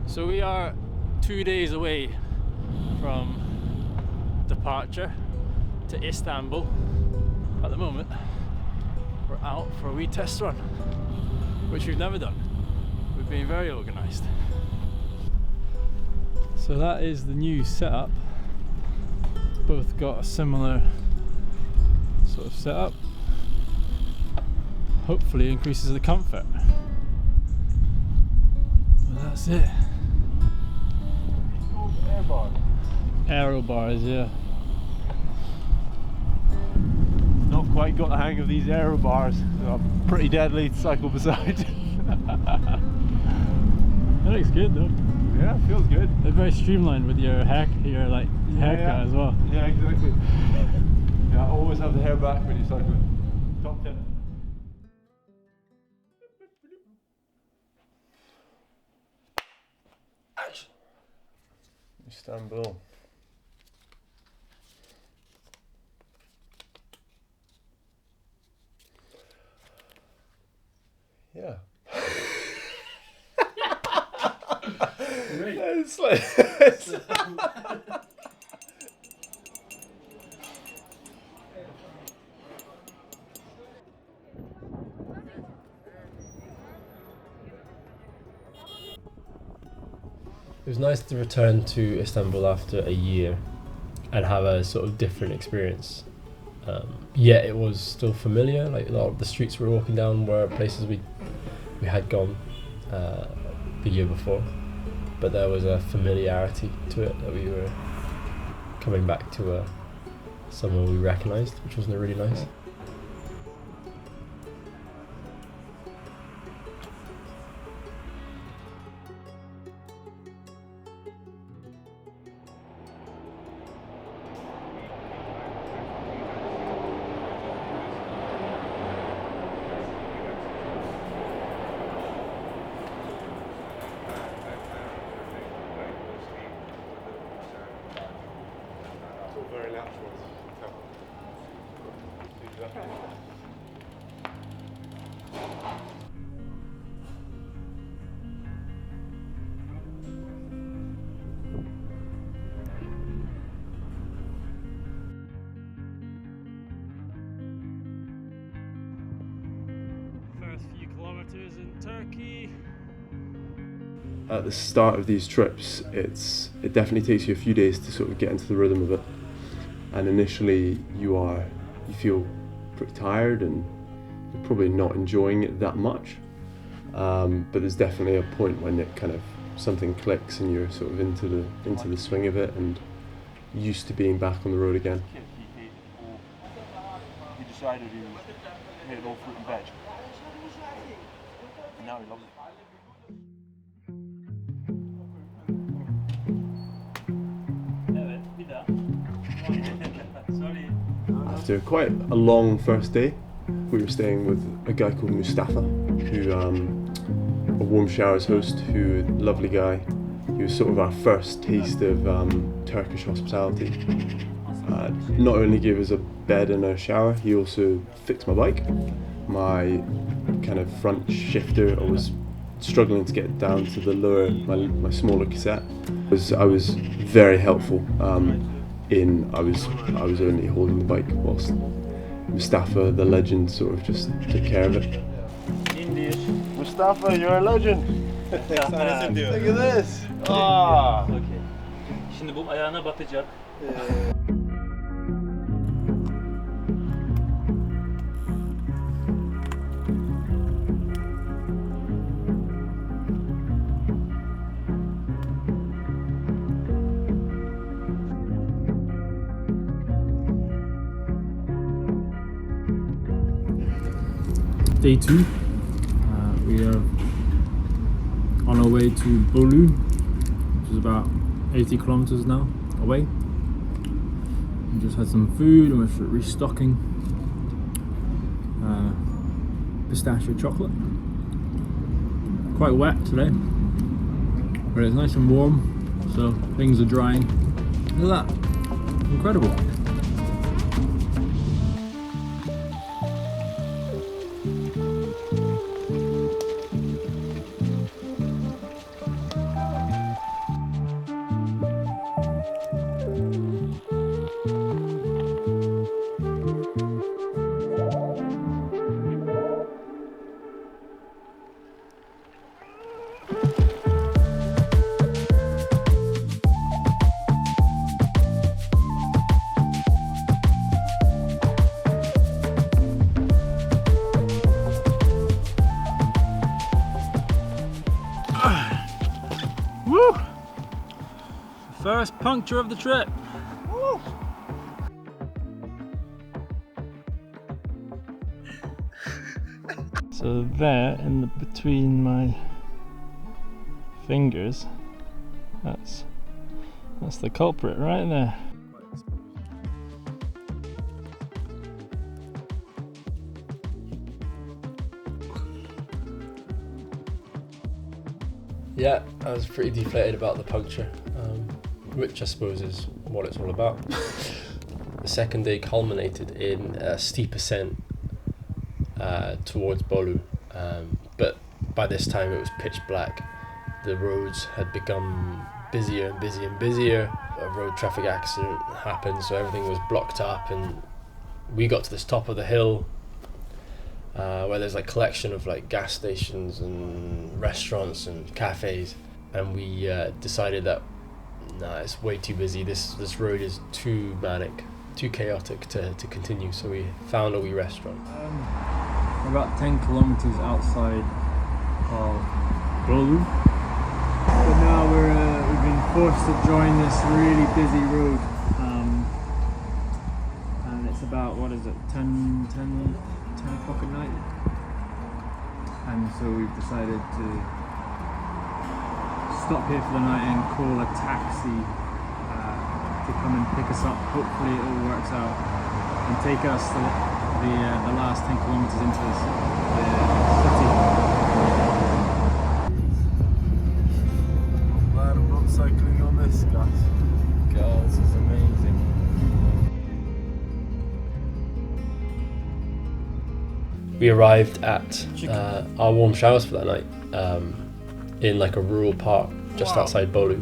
So we are 2 days away from departure to Istanbul. At the moment, we're out for a wee test run, which we've never done. We've been very organised. So that is the new setup. Both got a similar sort of setup. Hopefully increases the comfort. But that's it. Air bars. Aero bars, yeah. Not quite got the hang of these aero bars. They're pretty deadly to cycle beside. That looks good though. Yeah, it feels good. They're very streamlined with your haircut as well. Yeah, exactly. Yeah, always have the hair back when you're cycling. Top tip. Action. Istanbul. Yeah. It's like It was nice to return to Istanbul after a year and have a sort of different experience. Yet it was still familiar. Like a lot of the streets we were walking down were places we had gone the year before, but there was a familiarity to it that we were coming back to somewhere we recognised, which was really nice. very natural. First few kilometers in Turkey. At the start of these trips, it definitely takes you a few days to sort of get into the rhythm of it. And initially you feel pretty tired and you're probably not enjoying it that much. But there's definitely a point when it kind of something clicks and you're sort of into the swing of it and used to being back on the road again. He decided he hated all fruit and veg. And now he loves it. After quite a long first day, we were staying with a guy called Mustafa, who a warm showers host, who lovely guy. He was sort of our first taste of Turkish hospitality. Not only gave us a bed and a shower, he also fixed my bike. My kind of front shifter, I was struggling to get down to the lower, my smaller cassette. I was very helpful. I was only holding the bike whilst Mustafa, the legend, sort of just took care of it. Mustafa, you're a legend. Look at this. Ah. Okay. Şimdi bu ayağına batacak. Day 2. We are on our way to Bolu, which is about 80 kilometers now away. We just had some food and we're restocking pistachio chocolate. Quite wet today, but it's nice and warm, so things are drying. Look at that, incredible. Woo! First puncture of the trip. Woo! So there, in the between my fingers, that's the culprit right there. Yeah, I was pretty deflated about the puncture, which I suppose is what it's all about. The second day culminated in a steep ascent towards Bolu, but by this time it was pitch black. The roads had become busier and busier and busier. A road traffic accident happened, so everything was blocked up, and we got to this top of the hill where there's like collection of like gas stations and restaurants and cafes, and we decided that nah, it's way too busy. This road is too manic, too chaotic to continue. So we found a wee restaurant. We're about 10 kilometers outside of Bolu, but now we've been forced to join this really busy road, and it's about, what is it, 10 o'clock at night, and so we've decided to stop here for the night and call a taxi to come and pick us up. Hopefully it all works out and take us the last 10 kilometers into the city. Glad I'm not cycling on this, guys. God, this is amazing. We arrived at our warm showers for that night in like a rural park just outside Bolu,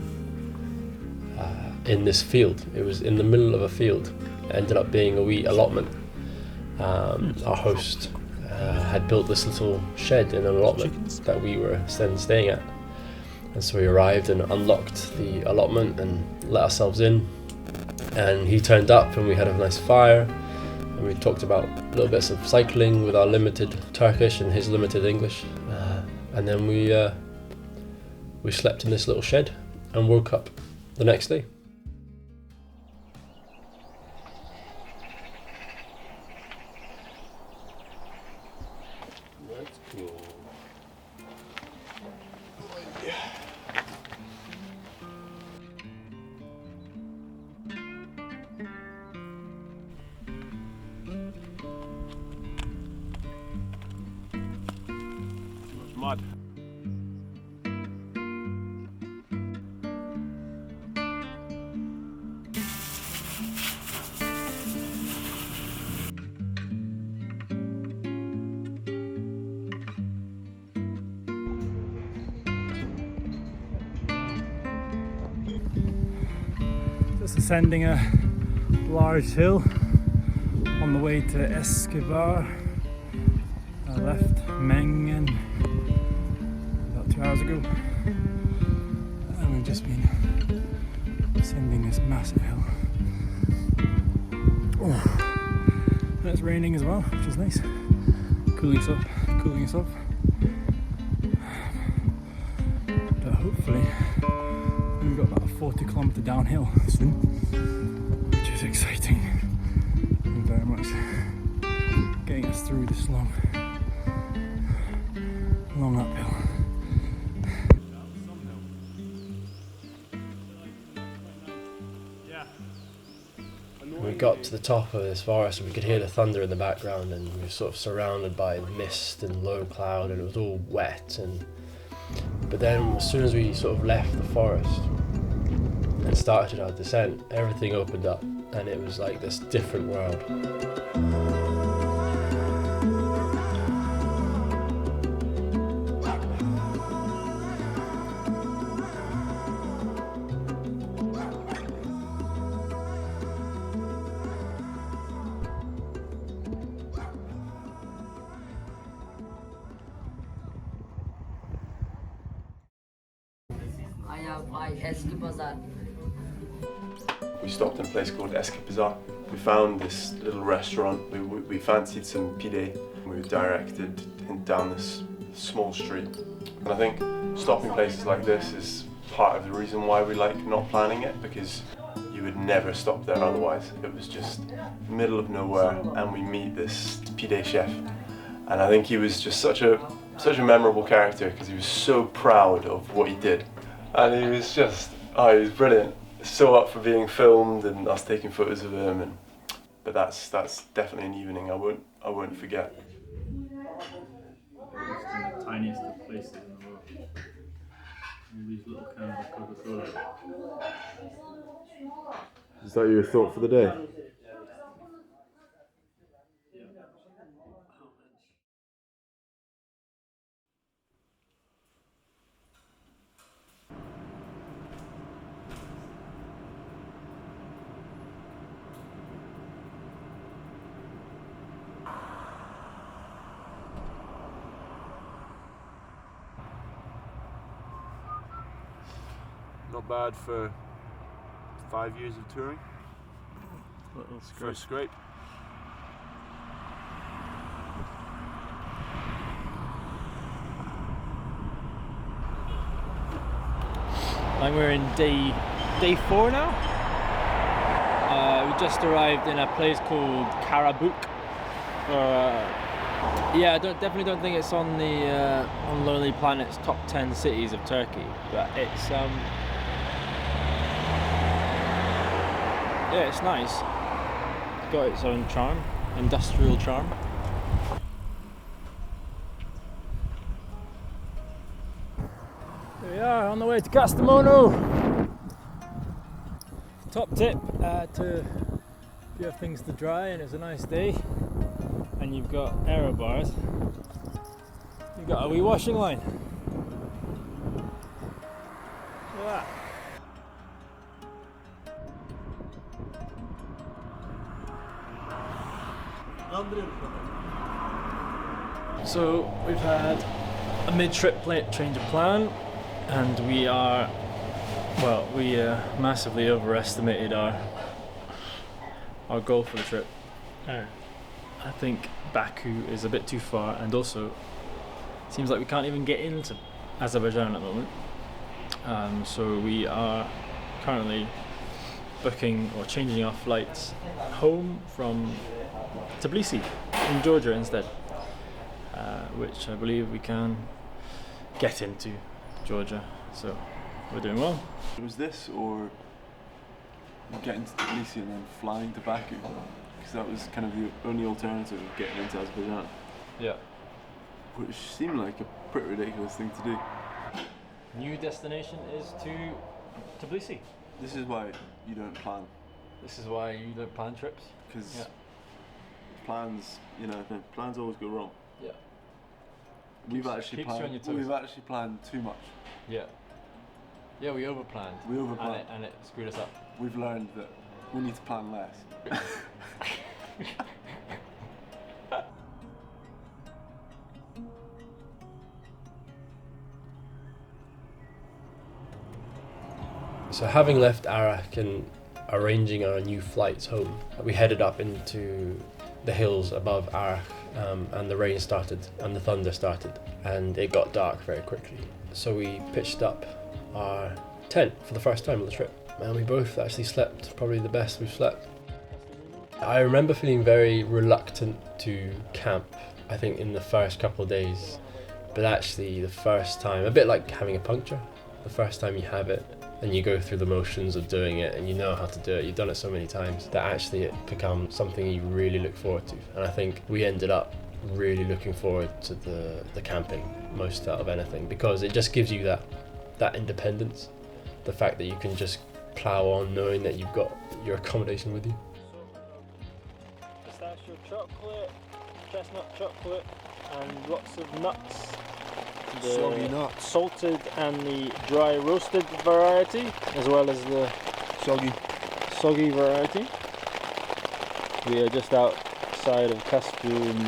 in this field. It was in the middle of a field. It ended up being a wee allotment. Our host had built this little shed in an allotment that we were then staying at, and so we arrived and unlocked the allotment and let ourselves in, and he turned up and we had a nice fire. And we talked about little bits of cycling with our limited Turkish and his limited English, and then we slept in this little shed and woke up the next day. That's cool. Mud. Just ascending a large hill on the way to Escobar. I left Mengen about 2 hours ago, and we've just been ascending this massive hill. And it's raining as well, which is nice. Cooling us off. But hopefully we've got about a 40-kilometer downhill soon, which is exciting and very much getting us through this long uphill. We got to the top of this forest and we could hear the thunder in the background, and we were sort of surrounded by mist and low cloud, and it was all wet. But then as soon as we sort of left the forest and started our descent, everything opened up and it was like this different world. We stopped in a place called Eskipazar. We found this little restaurant. We fancied some pide. We were directed down this small street. And I think stopping places like this is part of the reason why we like not planning it, because you would never stop there otherwise. It was just middle of nowhere, and we meet this pide chef, and I think he was just such a memorable character because he was so proud of what he did, and he was just he was brilliant. So up for being filmed and us taking photos of him, but that's definitely an evening I won't forget. It's kind of the tiniest of places in the world. All these little cans of Coca-Cola. Is that your thought for the day? Not bad for 5 years of touring. First scrape. I think we're in day 4 now. We just arrived in a place called Karabük. Yeah, I definitely don't think it's on the on Lonely Planet's top 10 cities of Turkey, but it's yeah, it's nice. It's got its own charm, industrial charm. Here we are on the way to Kastamonu. Top tip to if you have things to dry and it's a nice day and you've got aero bars, you've got a wee washing line. Look at that. So we've had a mid-trip change of plan, and we massively overestimated our goal for the trip. I think Baku is a bit too far, and also it seems like we can't even get into Azerbaijan at the moment. So we are currently booking or changing our flights home from Tbilisi in Georgia instead, which I believe we can get into Georgia, so we're doing well. Was this or getting to Tbilisi and then flying to Baku? Because that was kind of the only alternative of getting into Azerbaijan. Yeah. Which seemed like a pretty ridiculous thing to do. New destination is to Tbilisi. This is why you don't plan. This is why you don't plan trips. Because plans, plans always go wrong. Yeah. We've actually planned too much. Yeah. Yeah, we overplanned. And it screwed us up. We've learned that we need to plan less. So having left Arak and arranging our new flights home, we headed up into the hills above Arak, and the rain started and the thunder started, and it got dark very quickly. So we pitched up our tent for the first time on the trip, and we both actually slept probably the best we've slept. I remember feeling very reluctant to camp, I think, in the first couple of days, but actually the first time, a bit like having a puncture, the first time you have it and you go through the motions of doing it and you know how to do it, you've done it so many times, that actually it becomes something you really look forward to. And I think we ended up really looking forward to the camping most out of anything, because it just gives you that independence, the fact that you can just plow on knowing that you've got your accommodation with you. Pistachio chocolate, chestnut chocolate, and lots of nuts. The Soggy nuts. Salted and the dry roasted variety, as well as the soggy variety. We are just outside of Kastamonu.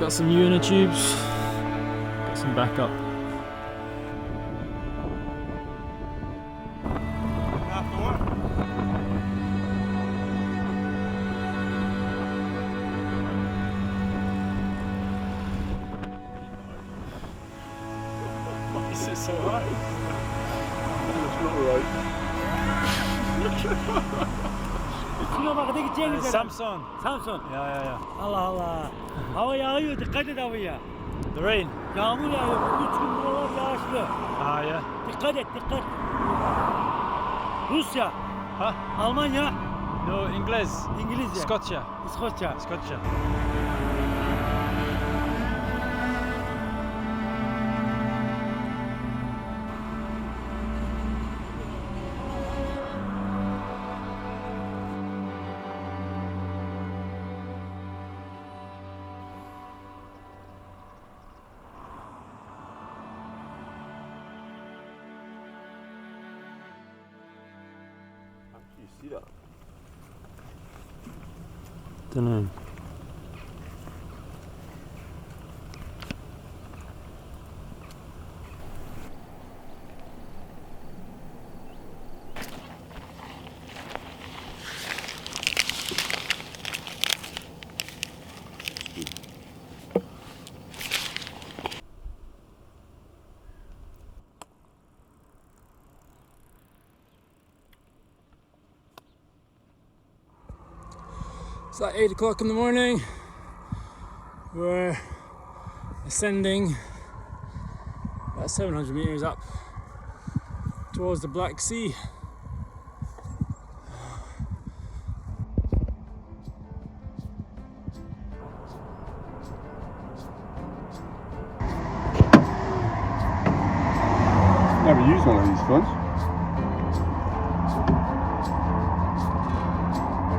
got some unitubes, got some backup. Why is it so high? Samson. Samsun. Yeah. Allah Allah. Hava yağıyor, dikkat et havaya. The rain. Yağmur yağıyor. 3 gün buralar yağışlı. Ah, yeah. Dikkat et, dikkat. Rusya, Huh? Almanya, No, İngiliz. İngilizce, Scotia. İskoçya. Scotia. You see that? Don't know. It's like 8 o'clock in the morning. We're ascending about 700 meters up towards the Black Sea. Never used one of these phones.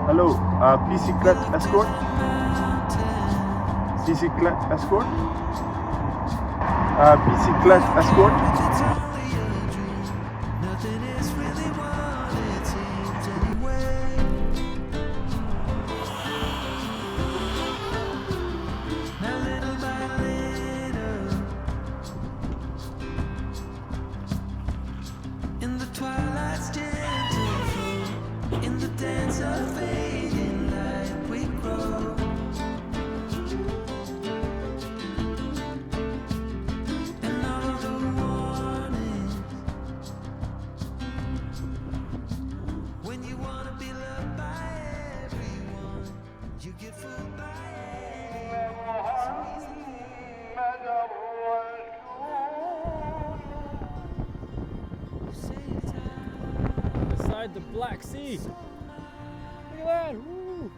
Hello, bicyclette escort. Bicyclette escort. Bicyclette escort. In the twilight's gentle flow, in the dance of fading light we grow. And all the warnings, when you wanna be loved by everyone, you get fooled by Beside the Black Sea. Look at that! Woo.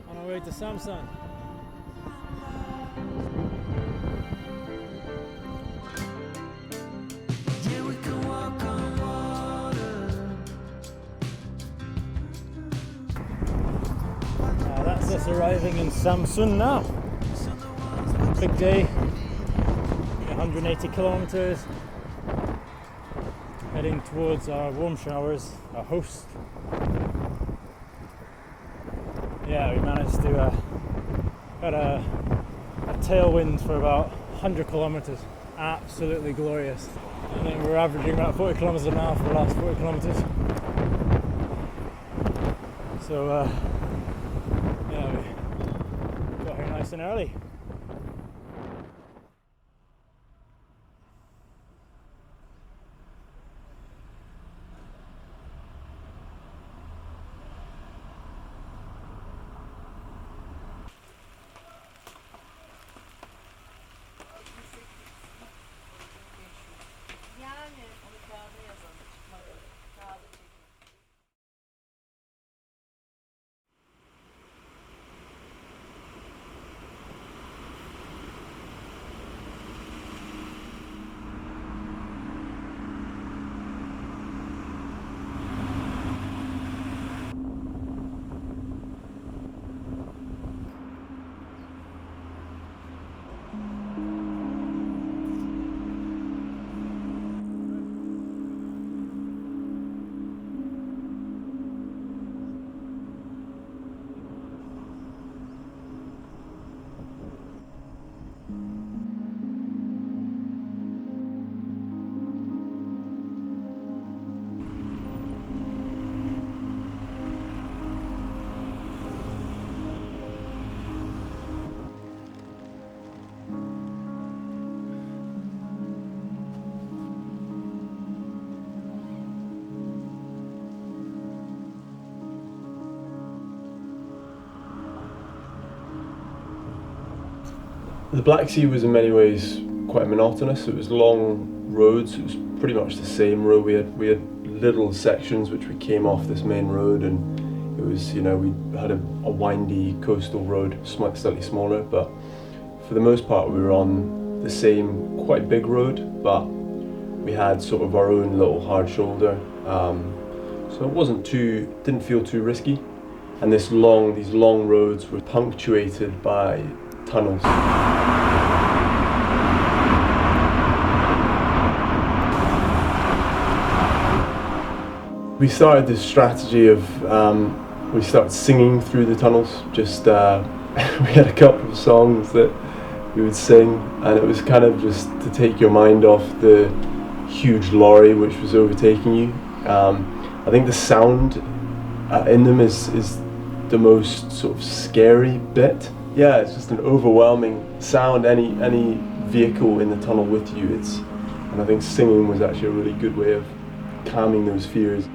On our way to Samsun. yeah, we can walk on water. That's us arriving in Samsun now. Big day. 180 kilometers. Heading towards our warm showers, our host. Yeah, we managed to got a tailwind for about 100 kilometers. Absolutely glorious. And then we're averaging about 40 kilometers an hour for the last 40 kilometers. So yeah, we got here nice and early. The Black Sea was in many ways quite monotonous. It was long roads. It was pretty much the same road. We had little sections which we came off this main road, and it was, you know, we had a windy coastal road, slightly smaller, but for the most part we were on the same quite big road, but we had sort of our own little hard shoulder. So it didn't feel too risky. And these long roads were punctuated by tunnels. We started this strategy of, we started singing through the tunnels. Just, we had a couple of songs that we would sing, and it was kind of just to take your mind off the huge lorry which was overtaking you. I think the sound in them is the most sort of scary bit. Yeah, it's just an overwhelming sound, any vehicle in the tunnel with you. And I think singing was actually a really good way of calming those fears.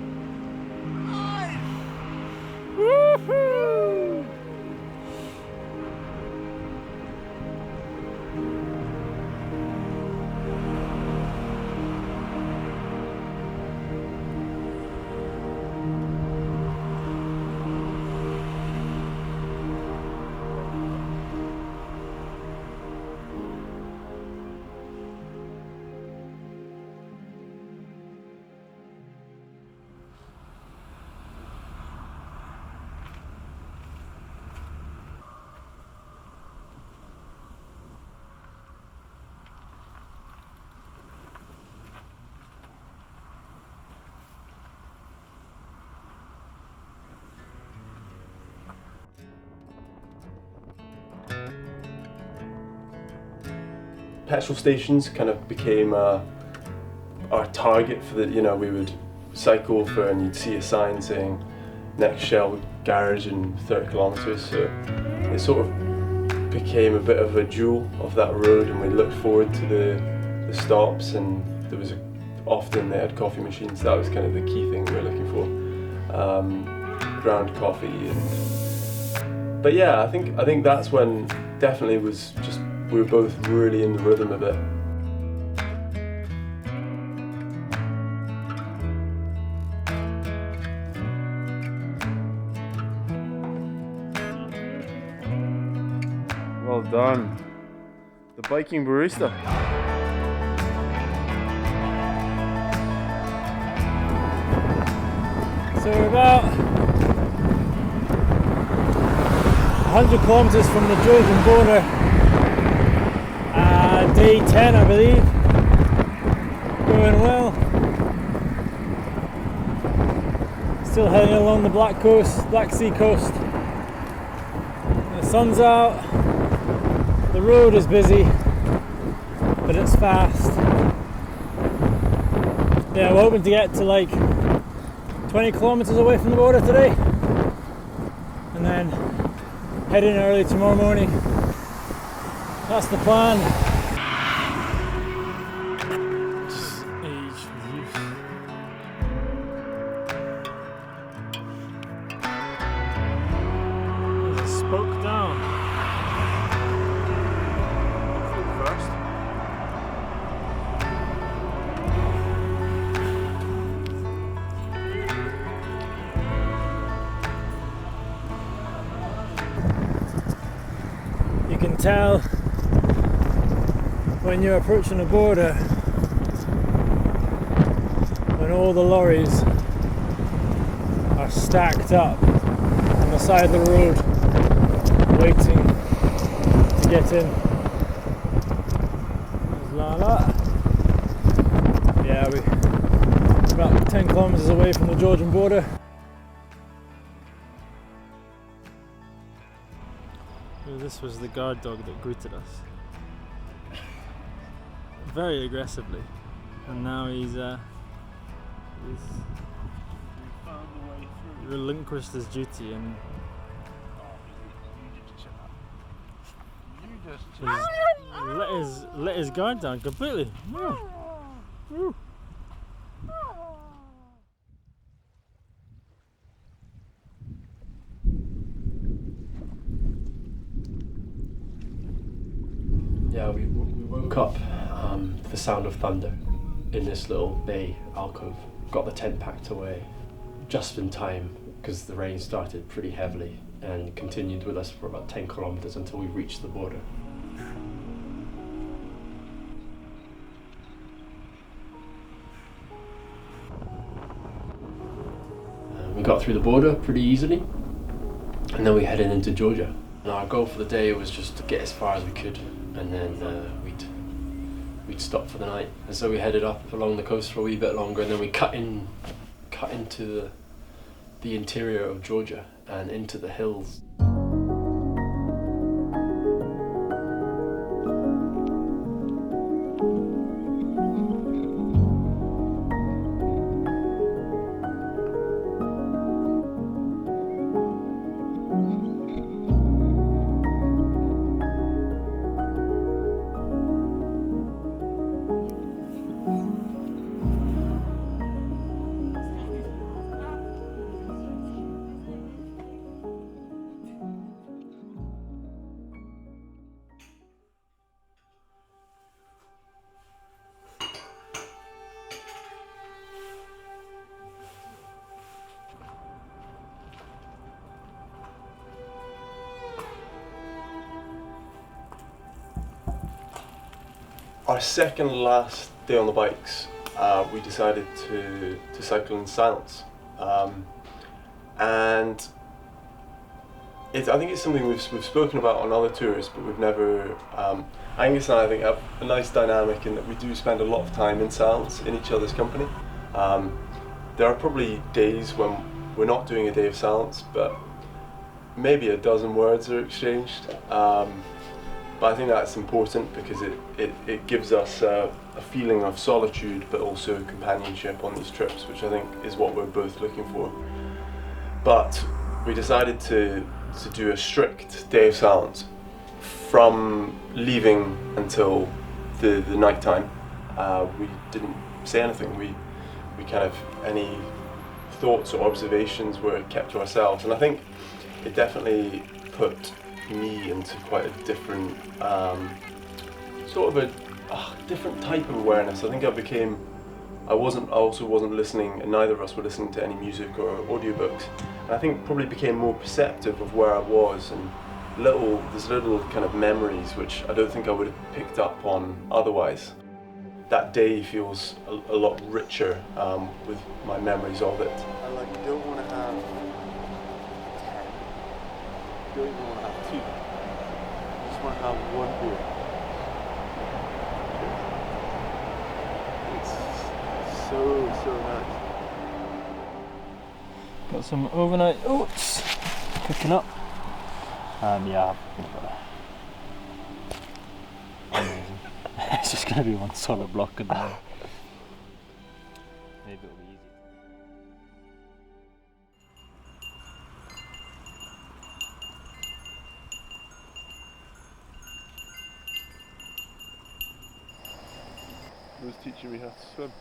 Petrol stations kind of became our target for the, you know, we would cycle for, and you'd see a sign saying next Shell garage in 30 kilometers. So it sort of became a bit of a jewel of that road, and we looked forward to the stops, and there was often they had coffee machines. That was kind of the key thing we were looking for, ground coffee. But yeah, I think that's when definitely was just, we were both really in the rhythm of it. Well done. The biking barista. So we're about 100 kilometers from the Georgian border. Day 10, I believe. Going well. Still heading along the Black Sea coast. The sun's out. The road is busy, but it's fast. Yeah, we're hoping to get to like 20 kilometers away from the border today, and then head in early tomorrow morning. That's the plan. Spoke down. First. You can tell when you're approaching a border, when all the lorries are stacked up on the side of the road, waiting to get in. There's Lala. Yeah, we're about 10 kilometers away from the Georgian border. So this was the guard dog that greeted us very aggressively, and now he's relinquished his duty and let his guard down completely. up the sound of thunder in this little bay alcove. Got the tent packed away just in time because the rain started pretty heavily and continued with us for about 10 kilometers until we reached the border. We got through the border pretty easily, and then we headed into Georgia. And our goal for the day was just to get as far as we could, and then we'd stop for the night. And so we headed up along the coast for a wee bit longer, and then we cut into the interior of Georgia and into the hills. Our second last day on the bikes, we decided to cycle in silence, and I think it's something we've spoken about on other tours, but we've never. Angus and I think have a nice dynamic in that we do spend a lot of time in silence in each other's company. There are probably days when we're not doing a day of silence, but maybe a dozen words are exchanged. But I think that's important because it gives us a feeling of solitude, but also companionship on these trips, which I think is what we're both looking for. But we decided to do a strict day of silence from leaving until the night time. We didn't say anything. We kind of, any thoughts or observations were kept to ourselves, and I think it definitely put me into quite a different sort of a different type of awareness. I think I also wasn't listening, and neither of us were listening to any music or audiobooks, and I think probably became more perceptive of where I was, and there's little kind of memories which I don't think I would have picked up on otherwise. That day feels a lot richer with my memories of it. I don't want to have 10. Don't even want to have 2. I just want to have 1 beer. It's so nice. Got some overnight oats cooking up. Yeah, amazing. It's just gonna be one solid block, and then maybe it'll be easy. Who's teaching me how to swim?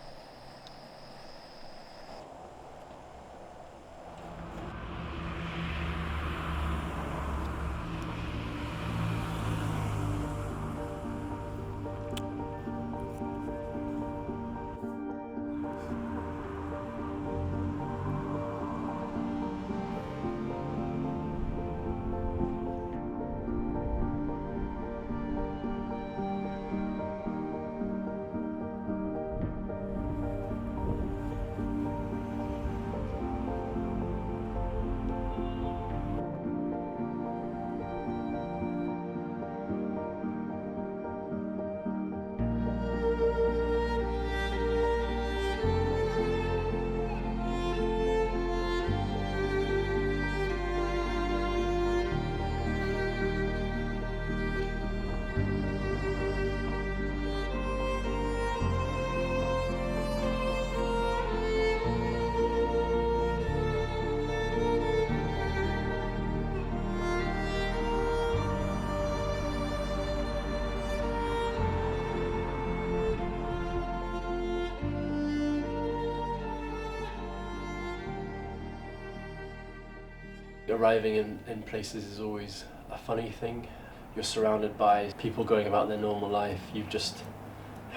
Arriving in places is always a funny thing. You're surrounded by people going about their normal life. You've just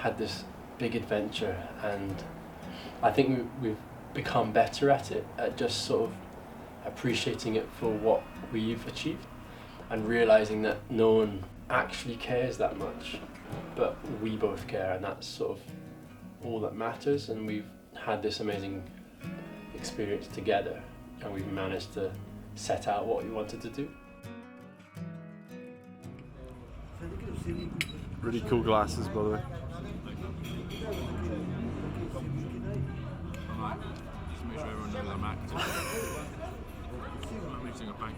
had this big adventure, and I think we've become better at it, at just sort of appreciating it for what we've achieved and realizing that no one actually cares that much, but we both care, and that's sort of all that matters. And we've had this amazing experience together, and we've managed to set out what we wanted to do. Really cool glasses, by the way. Just make sure everyone knows I'm active. I'm mixing a bank.